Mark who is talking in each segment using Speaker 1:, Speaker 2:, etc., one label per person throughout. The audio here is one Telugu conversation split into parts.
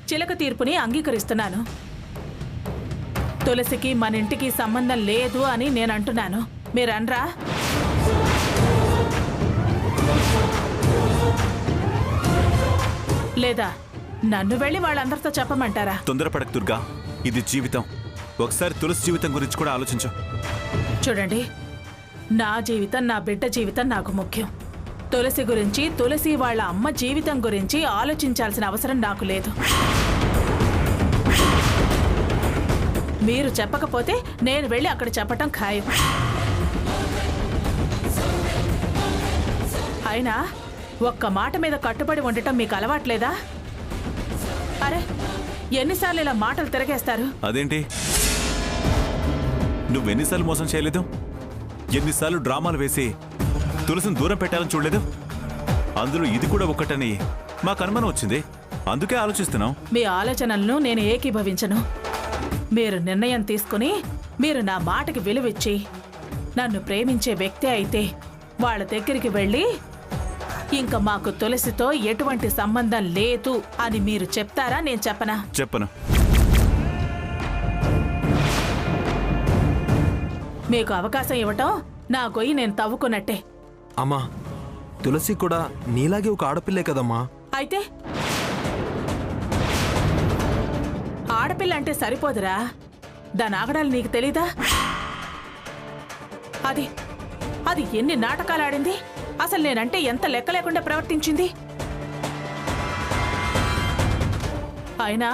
Speaker 1: చిలక తీర్పుని అంగీకరిస్తున్నాను. తులసికి మన ఇంటికి సంబంధం లేదు అని నేను అంటున్నాను. మీరనరా? లేదా నన్ను వెళ్ళి వాళ్ళందరితో చెప్పమంటారా?
Speaker 2: తొందరపడకు దుర్గా, ఇది జీవితం. ఒకసారి తులసి జీవితం గురించి కూడా ఆలోచించు.
Speaker 1: చూడండి, నా జీవితం, నా బిడ్డ జీవితం నాకు ముఖ్యం. తులసి గురించి, తులసి వాళ్ళ అమ్మ జీవితం గురించి ఆలోచించాల్సిన అవసరం నాకు లేదు. మీరు చెప్పకపోతే నేను వెళ్ళి అక్కడ చెప్పటం ఖాయం. అయినా ఒక్క మాట మీద కట్టుబడి ఉండటం మీకు అలవాట్లేదా? అరే, ఎన్నిసార్లు ఇలా మాటలు తిరగేస్తారు?
Speaker 2: అదేంటి, నువ్వెన్నిసార్లు మోసం చేయలేదు? ఎన్నిసార్లు డ్రామాలు వేసి తులసిని దూరం పెట్టాలని చూడలేదు? అందులో ఇది కూడా ఒక్కటని మాకు అనుమానం వచ్చింది. అందుకే ఆలోచిస్తున్నాం.
Speaker 1: మీ ఆలోచనలను నేను ఏకీభవించను. మీరు నిర్ణయం తీసుకుని, మీరు నా మాటకి విలువిచ్చి నన్ను ప్రేమించే వ్యక్తి అయితే వాళ్ళ దగ్గరికి వెళ్ళి ఇంకా మాకు తులసితో ఎటువంటి సంబంధం లేదు అని మీరు చెప్తారా? నేను చెప్పనా?
Speaker 2: చెప్పను.
Speaker 1: మీకు అవకాశం ఇవ్వటం నా గొయ్యి నేను తవ్వుకున్నట్టే.
Speaker 3: అమ్మా, తులసి కూడా నీలాగే ఒక ఆడపిల్లే కదమ్మా.
Speaker 1: అయితే ఆడపిల్ల అంటే సరిపోదురా, దాని ఆగడాలు నీకు తెలీదా? అది ఎన్ని నాటకాలు ఆడింది, అసలు నేనంటే ఎంత లెక్క లేకుండా ప్రవర్తించింది. అయినా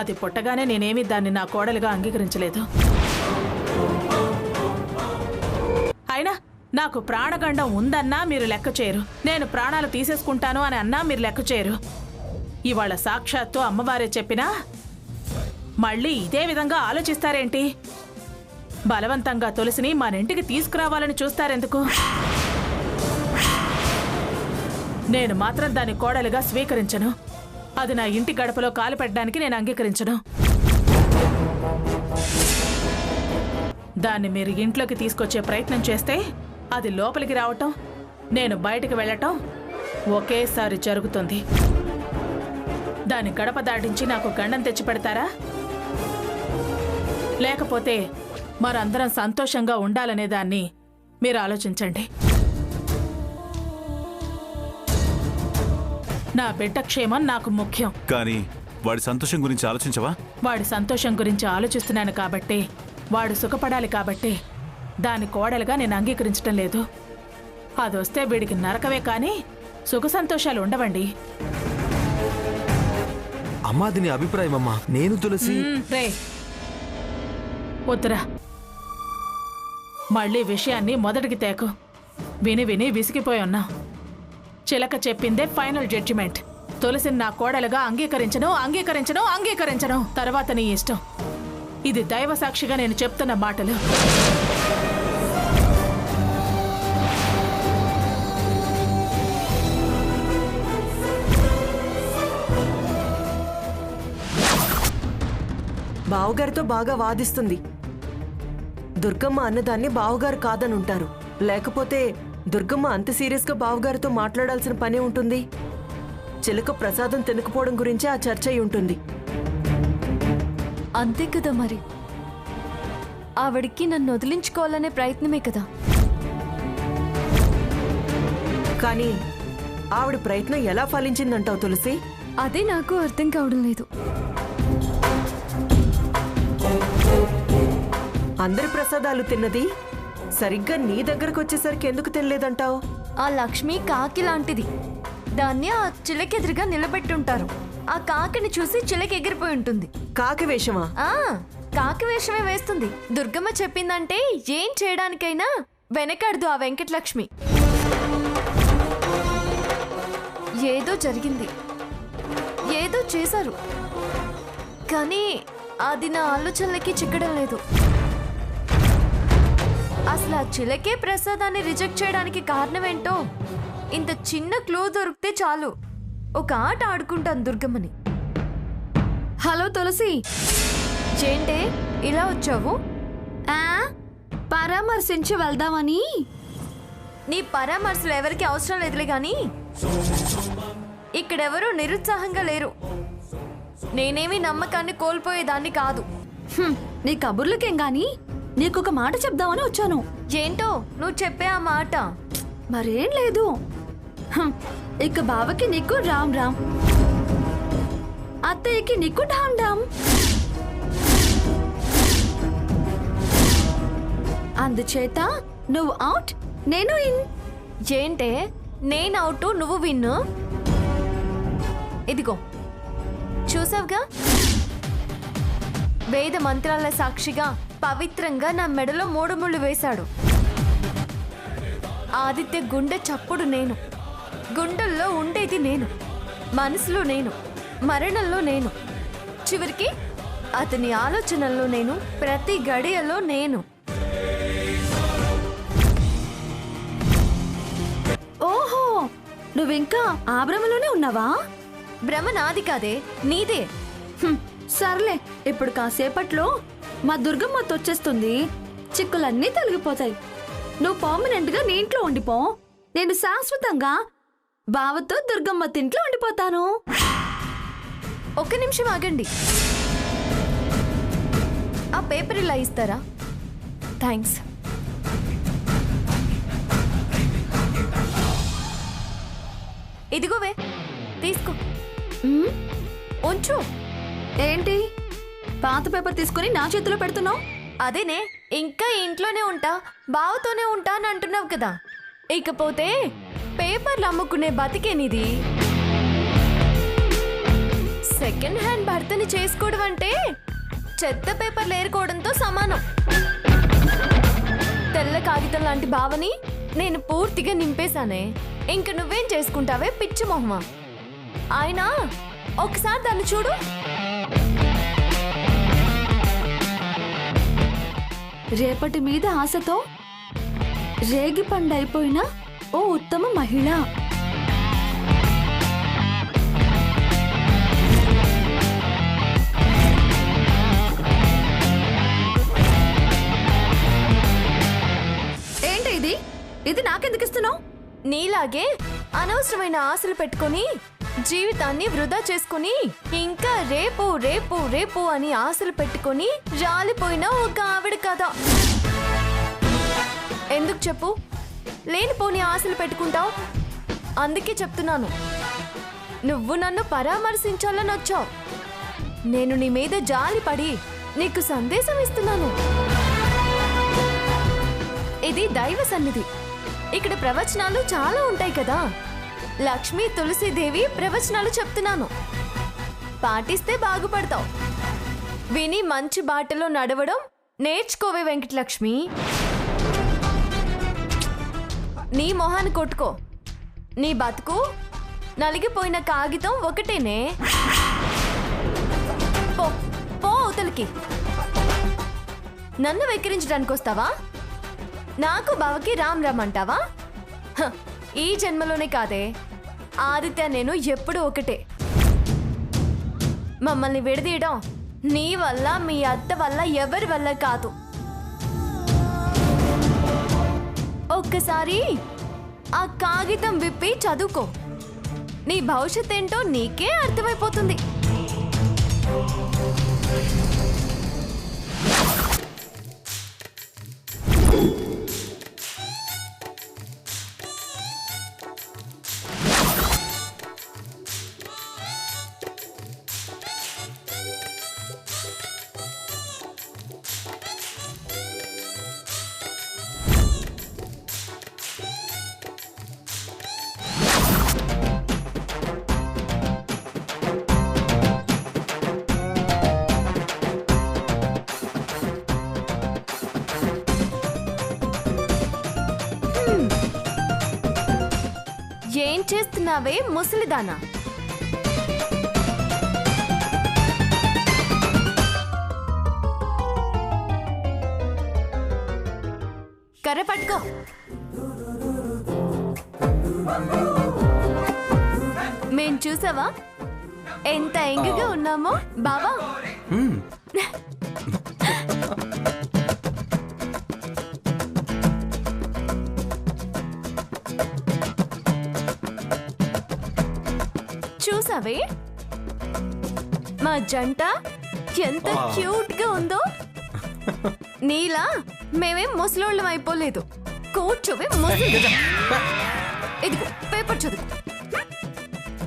Speaker 1: అది పుట్టగానే నేనేమి దాన్ని నా కోడలుగా అంగీకరించలేదు. అయినా నాకు ప్రాణగండం ఉందన్నా మీరు లెక్క చేయరు, నేను ప్రాణాలు తీసేసుకుంటాను అని అన్నా మీరు లెక్క చేయరు. ఇవాళ సాక్షాత్తు అమ్మవారే చెప్పినా మళ్ళీ ఇదే విధంగా ఆలోచిస్తారేంటి? బలవంతంగా తులసిని మన ఇంటికి తీసుకురావాలని చూస్తారెందుకు? నేను మాత్రం దాని కోడలుగా స్వీకరించను. అది నా ఇంటి గడపలో కాలు పెట్టడానికి నేను అంగీకరించను. దాన్ని మీరు ఇంట్లోకి తీసుకొచ్చే ప్రయత్నం చేస్తే అది లోపలికి రావటం, నేను బయటికి వెళ్ళటం ఒకేసారి జరుగుతుంది. దాని గడప దాటించి నాకు గండం తెచ్చి పెడతారా? లేకపోతే మనందరం సంతోషంగా ఉండాలనే దాన్ని మీరు ఆలోచించండి. నా బిడ్డ క్షేమం నాకు ముఖ్యం.
Speaker 2: కానీ వాడి సంతోషం గురించి ఆలోచించవా?
Speaker 1: వాడి సంతోషం గురించి ఆలోచిస్తున్నాను కాబట్టి, వాడు సుఖపడాలి కాబట్టి దాని కోడలుగా నేను అంగీకరించటం లేదు. అదొస్తే వీడికి నరకవే కానీ సుఖ సంతోషాలు ఉండవండి.
Speaker 3: అమ్మా, అది నీ అభిప్రాయం అమ్మా. నేను తులసి
Speaker 1: రే వద్దురా, మళ్ళీ విషయాన్ని మొదటికి తేకు. విని విని విసిగిపోయి ఉన్నా. చిలక చెప్పిందే ఫైనల్ జడ్జిమెంట్. తులసిని నా కోడలుగా అంగీకరించను. తర్వాత నీ ఇష్టం. ఇది దైవ సాక్షిగా నేను చెప్తున్న మాటలు.
Speaker 4: బావగారితో బాగా వాదిస్తుంది. దుర్గమ్మ అన్నదాన్ని బావగారు కాదనుంటారు. లేకపోతే దుర్గమ్మ అంత సీరియస్గా బావగారితో మాట్లాడాల్సిన పని ఉంటుంది. చిలక ప్రసాదం తినకపోవడం గురించే ఆ చర్చ అయి ఉంటుంది.
Speaker 5: అంతే కదా మరి. ఆవిడికి నన్ను వదిలించుకోవాలనే ప్రయత్నమే కదా.
Speaker 4: కానీ ఆవిడ ప్రయత్నం ఎలా ఫలించిందంటావు తులసి?
Speaker 5: అదే నాకు అర్థం కావడం లేదు.
Speaker 4: అందరి ప్రసాదాలు తిన్నది సరిగ్గా నీ దగ్గరకు వచ్చేసరికి ఎందుకు తినలేదంటావు?
Speaker 5: ఆ లక్ష్మి కాకి లాంటిది. దాన్ని ఆ చిలకెదురుగా నిలబెట్టుంటారు. ఆ కాకిని చూసి చిలక ఎగిరిపోయి ఉంటుంది.
Speaker 4: కాకి వేషమా?
Speaker 5: కాకి వేషమే వేస్తుంది. దుర్గమ్మ చెప్పిందంటే ఏం చేయడానికైనా వెనకడదు ఆ వెంకటలక్ష్మి. ఏదో జరిగింది, ఏదో చేశారు, కానీ అది నా ఆలోచనలకి చిక్కడం లేదు. అసలు ఆ చిలకే ప్రసాదాన్ని రిజెక్ట్ చేయడానికి కారణమేంటో ఇంత చిన్న క్లూ దొరికితే చాలు ఒక ఆట ఆడుకుంటాను దుర్గమ్మని. హలో తులసి, ఏంటే ఇలా వచ్చావు? పరామర్శించి వెళ్దామని. నీ పరామర్శలు ఎవరికి అవసరం లేదులే గాని ఇక్కడెవరూ నిరుత్సాహంగా లేరు. నేనేమి నమ్మకాన్ని కోల్పోయేదాన్ని కాదు.
Speaker 6: నీ కబుర్లకేం గాని నీకొక మాట చెప్దామని వచ్చాను.
Speaker 5: ఏంటో నువ్వు చెప్పే ఆ మాట?
Speaker 6: మరేం లేదు. ఇక బావకి నీకు రామ్ రామ్, అత్తయ్యకి నీకు ఢామ్ ఢామ్. అందుచేత నువ్వు అవుట్, నేను ఇన్.
Speaker 5: ఏంటే నేను అవుట్ నువ్వు విన్ను? ఇదిగో చూసావుగా, వేద మంత్రాల సాక్షిగా పవిత్రంగా నా మెడలో 3 ముళ్ళు వేశాడు. ఆదిత్య గుండె చప్పుడు నేను, గుండెల్లో ఉండేది నేను, మనసులో నేను, మరణంలో నేను, చివరికి అతని ఆలోచనల్లో నేను, ప్రతి గడియలో నేను.
Speaker 6: ఓహో, నువ్వింకా ఆ భ్రమలోనే ఉన్నావా?
Speaker 5: భ్రమ నాది కాదే, నీదే.
Speaker 6: సర్లే, ఇప్పుడు కాసేపట్లో మా దుర్గమ్మ వచ్చేస్తుంది, చిక్కులన్నీ తొలగిపోతాయి. నువ్వు పర్మనెంట్ గా నీ ఇంట్లో ఉండిపో, నేను శాశ్వతంగా బావతో దుర్గమ్మ తింట్లో ఉండిపోతాను.
Speaker 5: ఒక్క నిమిషం ఆగండి. ఆ పేపర్ ఇలా ఇస్తారా? థ్యాంక్స్. ఇదిగోవే, తీసుకో. ఉంచు.
Speaker 6: ఏంటి పాత పేపర్ తీసుకుని నా చేతిలో పెడుతున్నావు?
Speaker 5: అదేనే, ఇంకా ఇంట్లోనే ఉంటా, బావతోనే ఉంటా అని అంటున్నావు కదా. ఇకపోతే పేపర్లు అమ్ముకునే బతికేనిది. సెకండ్ హ్యాండ్ భర్తని చేసుకోవడం అంటే చెత్త పేపర్లు ఏరుకోవడంతో సమానం. తెల్ల కాగితం లాంటి బావని నేను పూర్తిగా నింపేశానే. ఇంక నువ్వేం చేసుకుంటావే పిచ్చి మొహమా? ఆయన ఒకసారి దాన్ని చూడు.
Speaker 6: రేపటి మీద ఆశతో రేగి పండైపోయిన ఓ ఉత్తమ మహిళ. ఏంటి ఇది? ఇది నాకెందుకు ఇస్తున్నావు?
Speaker 5: నీలాగే అనవసరమైన ఆశలు పెట్టుకొని జీవితాన్ని వృధా చేసుకుని, ఇంకా రేపు రేపు రేపు అని ఆశలు పెట్టుకొని రాలిపోయిన ఒక ఆవిడ కదా. ఎందుకు చెప్పు, లేనిపోని ఆశలు పెట్టుకుంటావు? అందుకే చెప్తున్నాను, నువ్వు నన్ను పరామర్శించాలని వచ్చావు. నేను నీ మీద జాలి పడి నీకు సందేశం ఇస్తున్నాను. ఇది దైవ సన్నిధి, ఇక్కడ ప్రవచనాలు చాలా ఉంటాయి కదా. లక్ష్మీ తులసీదేవి ప్రవచనాలు చెప్తున్నాను, పాటిస్తే బాగుపడతావు. విని మంచి బాటలో నడవడం నేర్చుకోవే వెంకటలక్ష్మి. నీ మొహాన్ని కొట్టుకో, నీ బతుకు నలిగిపోయిన కాగితం ఒకటేనే. పో పో అవతలికి. నన్ను వెక్కిరించడానికి వస్తావా? నాకు బావకి రామ్ రామ్ అంటావా? ఈ జన్మలోనే కాదే, ఆదిత్య నేను ఎప్పుడు ఒకటే. మమ్మల్ని విడదీయడం నీ వల్ల, మీ అత్త వల్ల, ఎవరి వల్ల కాదు. ఒక్కసారి ఆ కాగితం విప్పి చదువుకో, నీ భవిష్యత్ ఏంటో నీకే అర్థమైపోతుంది. ఏం చేస్తున్నావే ముసలిదానా? కర్ర పట్టుకో. మేం చూసావా ఎంత ఎంగగా ఉన్నామో బావా? చూసావే మా జంట ఎంత క్యూట్ గా ఉందో. నీలా మేమేం ముసలోళ్ళం అయిపోలేదు. కూర్చోవే ముసలి. ఇదిగో పేపర్ చదువు.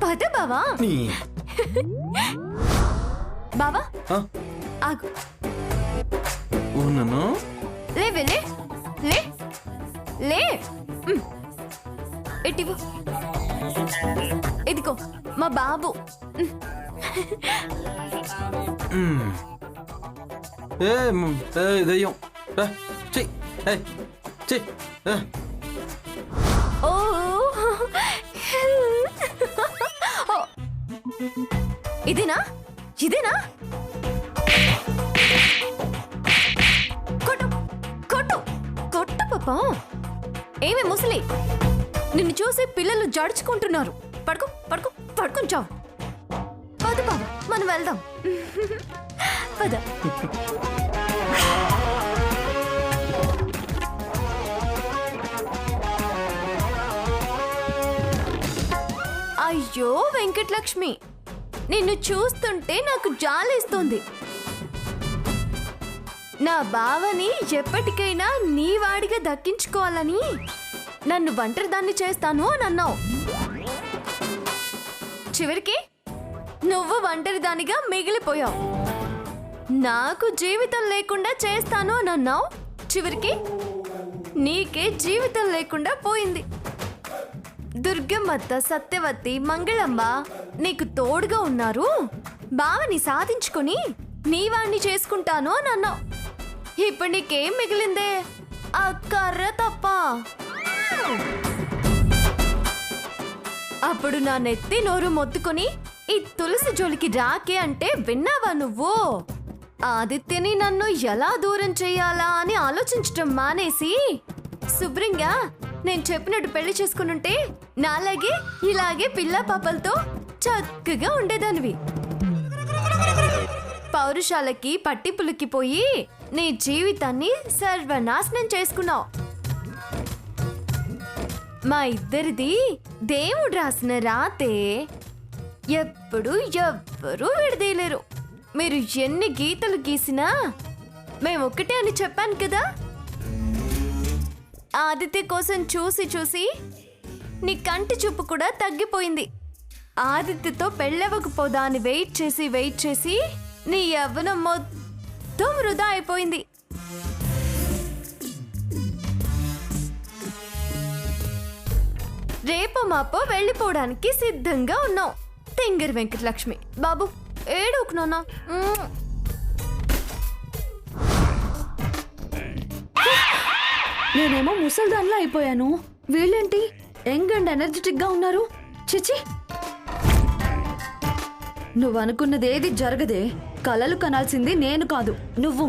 Speaker 5: పద బావా. బావా ఆగు. లేవే లే లే లే. ఇటివు. ఇదిగో మా బాబు.
Speaker 3: దయ్యం
Speaker 5: ఓ ఇదేనా ఇదేనా? కొట్టు కొట్టు కొట్టు పాపా. ఏమే ముసలి, నిన్ను చూసి పిల్లలు జడుచుకుంటున్నారు. పడుకో పడుకో పడుకుంటావు. పద బాబా మనం వెళ్దాం. పద. అయ్యో వెంకటలక్ష్మి, నిన్ను చూస్తుంటే నాకు జాలేస్తుంది. నా బావని ఎప్పటికైనా నీ వాడిగా దక్కించుకోవాలని నన్ను ఒంటరిదాన్ని చేస్తాను అని అన్నావు. చివరికి నువ్వు ఒంటరిదానిగా మిగిలిపోయావు. నాకు జీవితం లేకుండా చేస్తాను అని అన్నావు. చివరికి నీకే జీవితం లేకుండా పోయింది. దుర్గమ్మత్త, సత్యవతి, మంగళమ్మ నీకు తోడుగా ఉన్నారు. బావని సాధించుకొని నీ వాణ్ణి చేసుకుంటాను అని అన్నావు. ఇప్పుడు నీకేం మిగిలిందే? ఆ కర్ర తప్ప. అప్పుడు నా నెత్తి నోరు మొత్తుకొని ఈ తులసి జోలికి రాకే అంటే విన్నావా నువ్వు? ఆదిత్యని నన్ను ఎలా దూరం చెయ్యాలా అని ఆలోచించటం మానేసి శుభ్రంగా నేను చెప్పినట్టు పెళ్లి చేసుకునుంటే నాలాగే ఇలాగే పిల్ల పాపలతో చక్కగా ఉండేదానివి. పౌరుషాలకి పట్టిపులకి పోయి నీ జీవితాన్ని సర్వనాశనం చేసుకున్నావు. మా ఇద్దరిది దేవుడు రాసిన రాతే. ఎప్పుడు ఎవ్వరూ విడదీయలేరు. మీరు ఎన్ని గీతలు గీసినా మేమొక్కటే అని చెప్పాను కదా. ఆదిత్య కోసం చూసి చూసి నీ కంటి చూపు కూడా తగ్గిపోయింది. ఆదిత్యతో పెళ్ళవకపోదా అని వెయిట్ చేసి నీ యవ్వనం మొత్తం వృధా అయిపోయింది. రేపు మాపో వెళ్ళిపోవడానికి సిద్ధంగా ఉన్నావు. తింగర్ వెంకటలక్ష్మి. బాబు ఏడోకు నాన్న.
Speaker 6: నేనేమో ముసల్దాన్లా అయిపోయాను. వీళ్ళేంటి యంగ్ అండ్ ఎనర్జెటిక్ గా ఉన్నారు? చిచి, నువ్వు అనుకున్నది ఏది జరగదే. కలలు కనాల్సింది నేను కాదు, నువ్వు.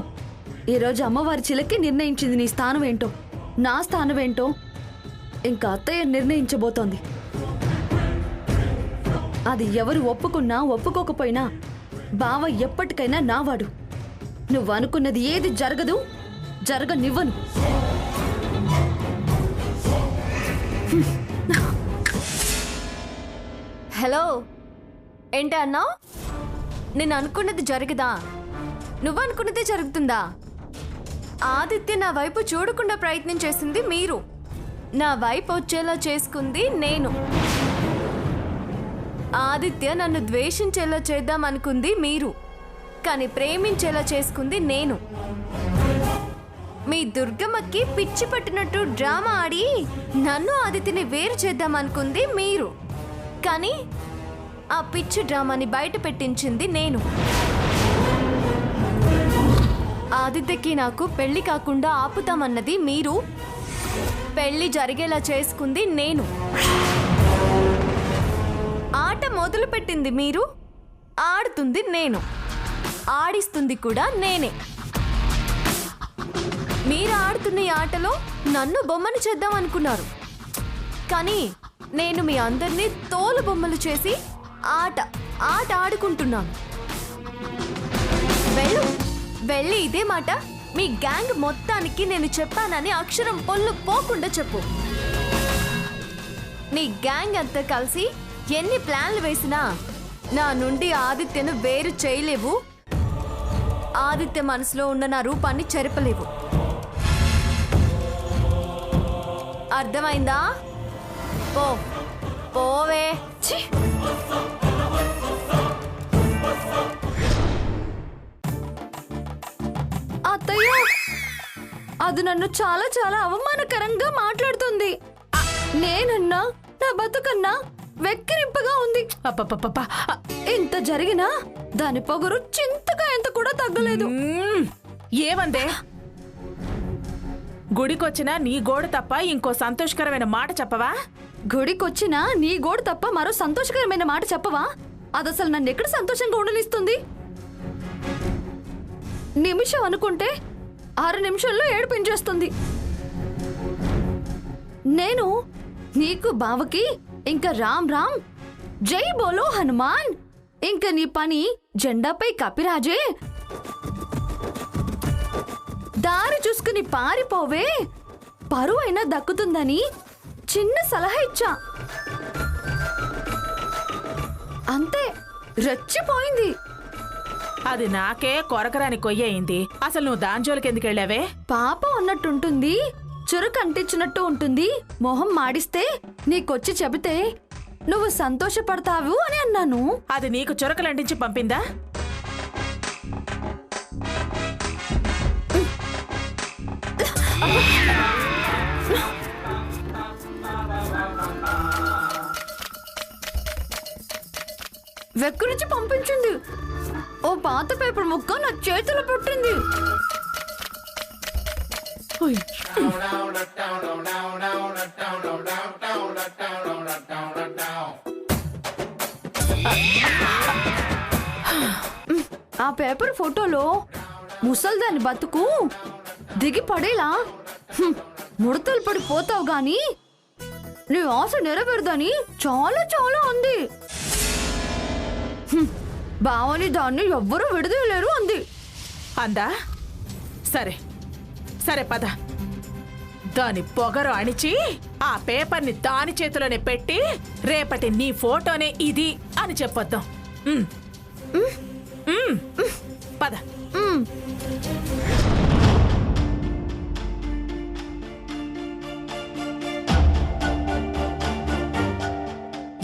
Speaker 6: ఈరోజు అమ్మవారి చిలకి నిర్ణయించింది నీ స్థానం ఏంటో, నా స్థానం ఏంటో ఇంకా అత్తయ్య నిర్ణయించబోతోంది. అది ఎవరు ఒప్పుకున్నా ఒప్పుకోకపోయినా బావ ఎప్పటికైనా నావాడు. నువ్వు అనుకున్నది ఏది జరగదు, జరగనివ్వను.
Speaker 5: హలో, ఏంటి అన్నావు? నేను అనుకున్నది జరగదా? నువ్వు అనుకున్నది జరుగుతుందా? ఆదిత్య నా వైపు చూడకుండా ప్రయత్నం చేసింది మీరు. నా వైపు వచ్చేలా చేసుకుంది నేను. ఆదిత్య నన్ను ద్వేషించేలా చేద్దాం అనుకుంది మీరు, కానీ ప్రేమించేలా చేసుకుంది నేను. మీ దుర్గమ్మకి పిచ్చి పట్టినట్టు డ్రామా ఆడి నన్ను ఆదిత్యని వేరు చేద్దాం అనుకుంది మీరు, కానీ ఆ పిచ్చి డ్రామాని బయట పెట్టించింది నేను. ఆదిత్యకి నాకు పెళ్లి కాకుండా ఆపుతామన్నది మీరు, పెళ్లి జరిగేలా చేసుకుంది నేను. ఆట మొదలు పెట్టింది మీరు, ఆడుతుంది నేను, ఆడిస్తుంది కూడా నేనే. మీరు ఆడుతున్న ఈ ఆటలో నన్ను బొమ్మను చేద్దాం అనుకున్నారు, కానీ నేను మీ అందరినీ తోలు బొమ్మలు చేసి ఆట ఆడుకుంటున్నాను. వెళ్ళి ఇదే మాట మీ గ్యాంగ్ మొత్తానికి నేను చెప్పానని అక్షరం పొల్లు పోకుండా చెప్పు. నీ గ్యాంగ్ అంతా కలిసి ఎన్ని ప్లాన్లు వేసినా నా నుండి ఆదిత్యను వేరు చేయలేవు, ఆదిత్య మనసులో ఉన్న నా రూపాన్ని చెరపలేవు. అర్థమైందా? పో పోవే.
Speaker 6: ఛీ! అత్తయ్య, అది నన్ను చాలా చాలా అవమానకరంగా మాట్లాడుతుంది. నేనన్నా నా బతుకన్నా వెక్కిరింపుగా ఉంది.
Speaker 1: అప్పపప్ప
Speaker 6: ఇంత జరిగినా దాని పొగరు చింతగా ఎంత కూడా తగ్గలేదు.
Speaker 1: ఏమందే? గుడికొచ్చినా నీ గోడు తప్ప ఇంకో సంతోషకరమైన మాట చెప్పవా?
Speaker 6: గుడికొచ్చినా నీ గోడు తప్ప మరో సంతోషకరమైన మాట చెప్పవా? అదసలు నన్ను ఎక్కడ సంతోషంగా ఉండనిస్తుంది? నిమిషం అనుకుంటే 6 నిమిషాల్లో ఏడిపించేస్తుంది. నేను నీకు బావకి ఇంకా రామ్ రామ్ జై బోలో హనుమాన్, ఇంకా నీ పని జెండాపై కపిరాజే, దారి చూసుకుని పారిపోవే, పరువైనా దక్కుతుందని చిన్న సలహా ఇచ్చా. అంతే, రెచ్చిపోయింది.
Speaker 1: అది నాకే కొరకరాని కొయ్యయింది. అసలు నువ్వు దాంజోలికి ఎందుకు వెళ్ళావే?
Speaker 6: పాపం అన్నట్టుంటుంది, చురుకు అంటించినట్టు ఉంటుంది. మొహం మాడిస్తే నీకొచ్చి చెబితే నువ్వు సంతోషపడతావు అని అన్నాను.
Speaker 1: అది నీకు చురకలంటించి పంపిందా?
Speaker 6: వెక్కరించి పంపించింది. ఓ పాత పేపర్ ముక్క నా చేతిలో పెట్టింది. ఆ పేపర్ ఫోటోలో ముసల్దాని బతుకు దిగి పడేలా ముడతలు పడిపోతావు గాని నీ ఆశ నెరవేరదని చాలా చాలా ఉంది. బావని దాన్ని ఎవ్వరూ విడదీయలేరు అంది.
Speaker 1: అందా? సరే సరే పద, దాని పొగరు అణిచి ఆ పేపర్ని దాని చేతిలోనే పెట్టి రేపటి నీ ఫోటోనే ఇది అని చెప్పొద్దాం. పద.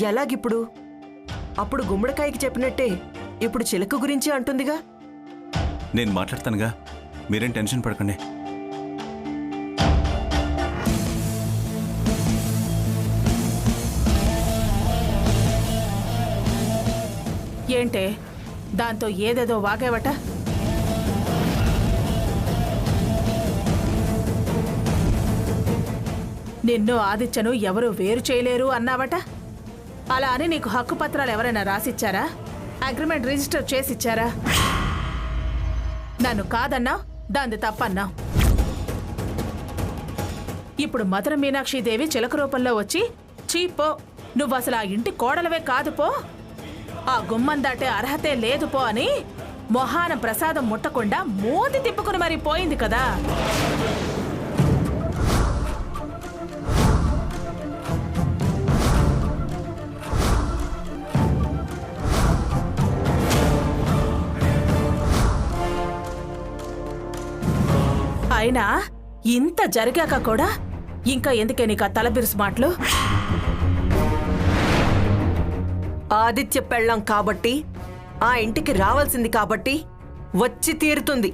Speaker 4: ఎలాగిప్పుడు? అప్పుడు గుమ్మడికాయకి చెప్పినట్టే ఇప్పుడు చిలక గురించి అంటుందిగా.
Speaker 2: నేను మాట్లాడతానుగా, మీరేం టెన్షన్ పడకండి.
Speaker 1: ఏంటే దాంతో ఏదేదో వాగేవట? నిన్ను ఆదిత్యను ఎవరు వేరు చేయలేరు అన్నావట. అలా అని నీకు హక్కు పత్రాలు ఎవరైనా రాసిచ్చారా? Agreement register చేసిచ్చారా? నన్ను కాదన్నావు, దాన్ని తప్పన్నావు. ఇప్పుడు మధుర మీనాక్షిదేవి చిలక రూపంలో వచ్చి చీపో, నువ్వు అసలు ఆ ఇంటి కోడలవే కాదు పో, ఆ గుమ్మం దాటే అర్హతే లేదు పో అని మొహాన ప్రసాదం ముట్టకుండా మూతి తిప్పుకుని మరి పోయింది కదా. అయినా ఇంత జరిగాక కూడా ఇంకా ఎందుకే నీకు ఆ తలబిరుసు మాటలు?
Speaker 4: ఆదిత్య పెళ్ళం కాబట్టి, ఆ ఇంటికి రావాల్సింది కాబట్టి వచ్చి తీరుతుంది.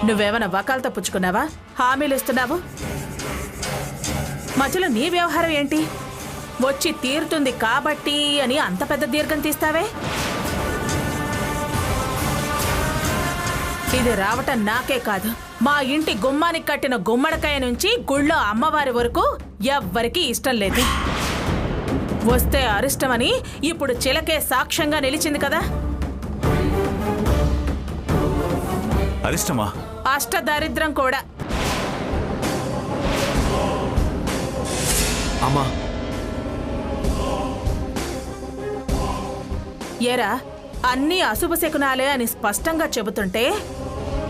Speaker 1: నువ్వేమైనా వకాలతో పుచ్చుకున్నావా? హామీలు ఇస్తున్నావు? మధ్యలో నీ వ్యవహారం ఏంటి? వచ్చి తీరుతుంది కాబట్టి అని అంత పెద్ద దీర్ఘం తీస్తావే? ఇది రావటం నాకే కాదు, మా ఇంటి గుమ్మానికి కట్టిన గుమ్మడికాయ నుంచి గుళ్ళో అమ్మవారి వరకు ఎవ్వరికీ ఇష్టం లేదు. వస్తే అరిష్టమని ఇప్పుడు చిలకే సాక్ష్యంగా నిలిచింది కదా.
Speaker 2: అరిష్టమా?
Speaker 1: అష్టదారిద్రం కూడా.
Speaker 3: అమ్మా,
Speaker 1: ఏరా, అన్నీ అశుభ శకునాలే అని స్పష్టంగా చెబుతుంటే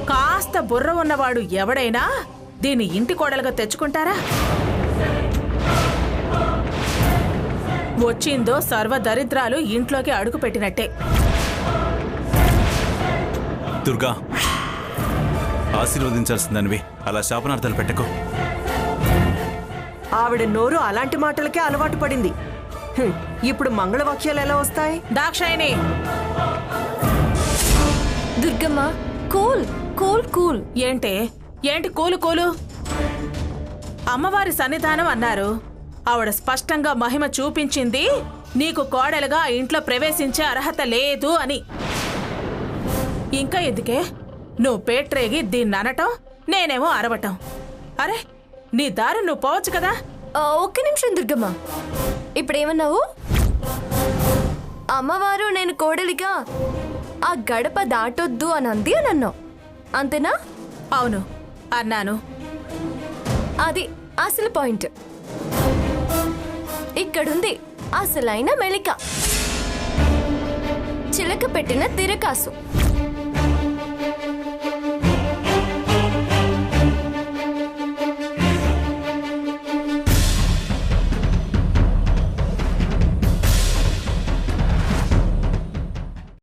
Speaker 1: కాస్త బుర్ర ఉన్నవాడు ఎవడైనా దీన్ని ఇంటి కోడలుగా తెచ్చుకుంటారా? వచ్చిందో సర్వ దరిద్రాలు ఇంట్లోకి అడుగు పెట్టినట్టే.
Speaker 2: దుర్గా, ఆశీర్వదించాల్సిందనివి అలా శాపనార్థాలు పెట్టకు.
Speaker 4: ఆవిడ నోరు అలాంటి మాటలకే అలవాటు పడింది. ఇప్పుడు మంగళవాక్యాలు ఎలా వస్తాయి?
Speaker 1: Dakshayani,
Speaker 5: Durgamma, cool cool cool.
Speaker 1: ఏంటి కూలు కూలు? అమ్మవారి సన్నిధానం అన్నారు. ఆవిడ స్పష్టంగా మహిమ చూపించింది నీకు కోడలుగా ఆ ఇంట్లో ప్రవేశించే అర్హత లేదు అని. ఇంకా ఎందుకే నువ్వు పేట్రేగి దీన్ని అనటం, నేనేమో అరవటం? అరే, నీ దారి నువ్వు పోవచ్చు కదా.
Speaker 5: ఒక్క నిమిషం దుర్గమ్మ, ఇప్పుడేమన్నావు? అమ్మవారు నేను కోడలిగా ఆ గడప దాటొద్దు అని అంది అని అన్నావు, అంతేనా?
Speaker 1: అవును అన్నాను.
Speaker 5: అది అసలు పాయింట్. ఇక్కడుంది అసలైన మెలిక, చిలక పెట్టిన తిరకాసు.